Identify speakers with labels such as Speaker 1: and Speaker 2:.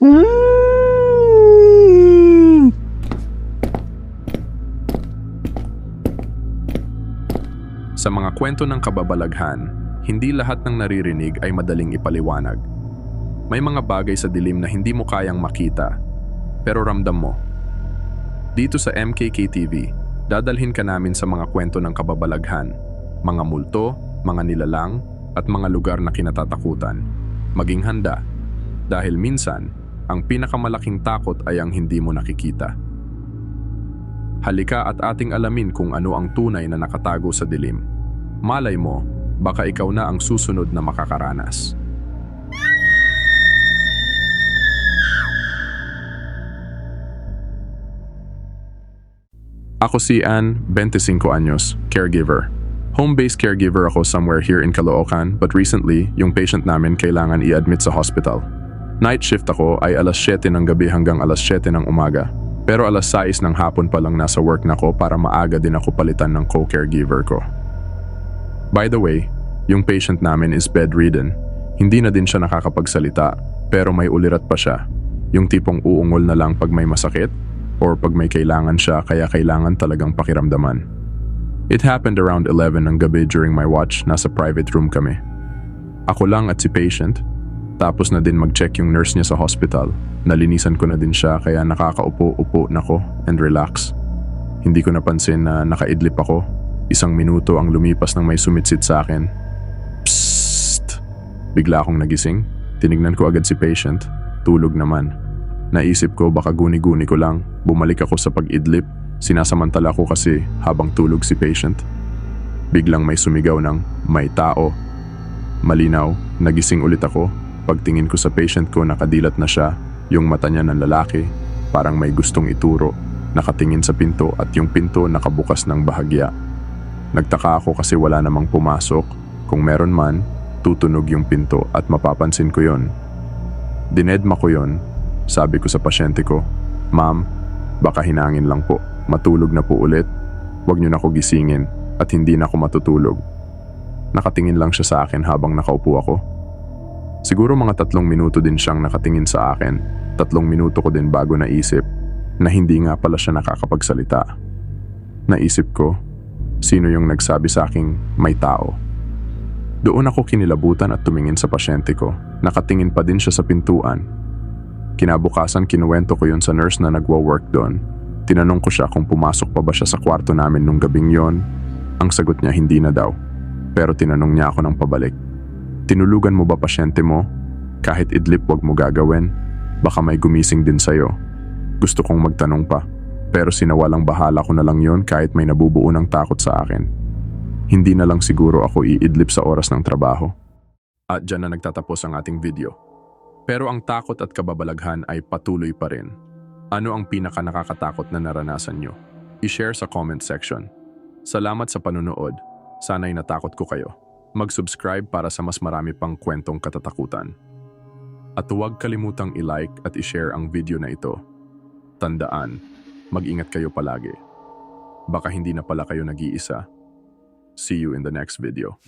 Speaker 1: Mm.
Speaker 2: Sa mga kwento ng kababalaghan, hindi lahat ng naririnig ay madaling ipaliwanag. May mga bagay sa dilim na hindi mo kayang makita, pero ramdam mo. Dito sa MKK TV, dadalhin ka namin sa mga kwento ng kababalaghan, mga multo, mga nilalang, at mga lugar na kinatatakutan. Maging handa, dahil minsan, ang pinakamalaking takot ay ang hindi mo nakikita. Halika at ating alamin kung ano ang tunay na nakatago sa dilim. Malay mo, baka ikaw na ang susunod na makakaranas. Ako si Ann, 25 anyos, caregiver. Home-based caregiver ako somewhere here in Caloocan, but recently, yung patient namin kailangan i-admit sa hospital. Night shift ako ay alas 7 ng gabi hanggang alas 7 ng umaga. Pero alas 6 ng hapon pa lang nasa work na ko para maaga din ako palitan ng co-caregiver ko. By the way, yung patient namin is bedridden. Hindi na din siya nakakapagsalita, pero may ulirat pa siya. Yung tipong uungol na lang pag may masakit or pag may kailangan siya kaya kailangan talagang pakiramdaman. It happened around 11 ng gabi during my watch, nasa private room kami. Ako lang at si patient. Tapos na din mag-check yung nurse niya sa hospital. Nalinisan ko na din siya kaya nakakaupo-upo na ko and relax. Hindi ko napansin na nakaidlip ako. 1 minuto ang lumipas nang may sumitsit sa akin. Psst! Bigla akong nagising. Tinignan ko agad si patient. Tulog naman. Naisip ko baka guni-guni ko lang. Bumalik ako sa pag-idlip. Sinasamantala ko kasi habang tulog si patient. Biglang may sumigaw ng, "May tao." Malinaw, nagising ulit ako. Pagtingin ko sa patient ko, nakadilat na siya. Yung mata niya ng lalaki, parang may gustong ituro. Nakatingin sa pinto at yung pinto nakabukas ng bahagya. Nagtaka ako kasi wala namang pumasok. Kung meron man, tutunog yung pinto at mapapansin ko yon. Dinedma ko yon. Sabi ko sa pasyente ko, "Ma'am, baka hinangin lang po. Matulog na po ulit. Huwag niyo na ako gisingin at hindi na ako matutulog." Nakatingin lang siya sa akin habang nakaupo ako. Siguro mga 3 minuto din siyang nakatingin sa akin. 3 minuto ko din bago naisip na hindi nga pala siya nakakapagsalita. Naisip ko, sino yung nagsabi sa aking may tao? Doon ako kinilabutan at tumingin sa pasyente ko. Nakatingin pa din siya sa pintuan. Kinabukasan kinuwento ko yun sa nurse na nagwa-work doon. Tinanong ko siya kung pumasok pa ba siya sa kwarto namin nung gabing yon. Ang sagot niya hindi na daw. Pero tinanong niya ako ng pabalik. "Tinulugan mo ba pasyente mo? Kahit idlip wag mo gagawin. Baka may gumising din sa'yo." Gusto kong magtanong pa. Pero sinawalang bahala ko na lang yon kahit may nabubuo ng takot sa akin. Hindi na lang siguro ako iidlip sa oras ng trabaho. At dyan na nagtatapos ang ating video. Pero ang takot at kababalaghan ay patuloy pa rin. Ano ang pinaka nakakatakot na naranasan nyo? I-share sa comment section. Salamat sa panunood. Sana'y natakot ko kayo. Mag-subscribe para sa mas marami pang kwentong katatakutan. At huwag kalimutang i-like at i-share ang video na ito. Tandaan, mag-ingat kayo palagi. Baka hindi na pala kayo nag-iisa. See you in the next video.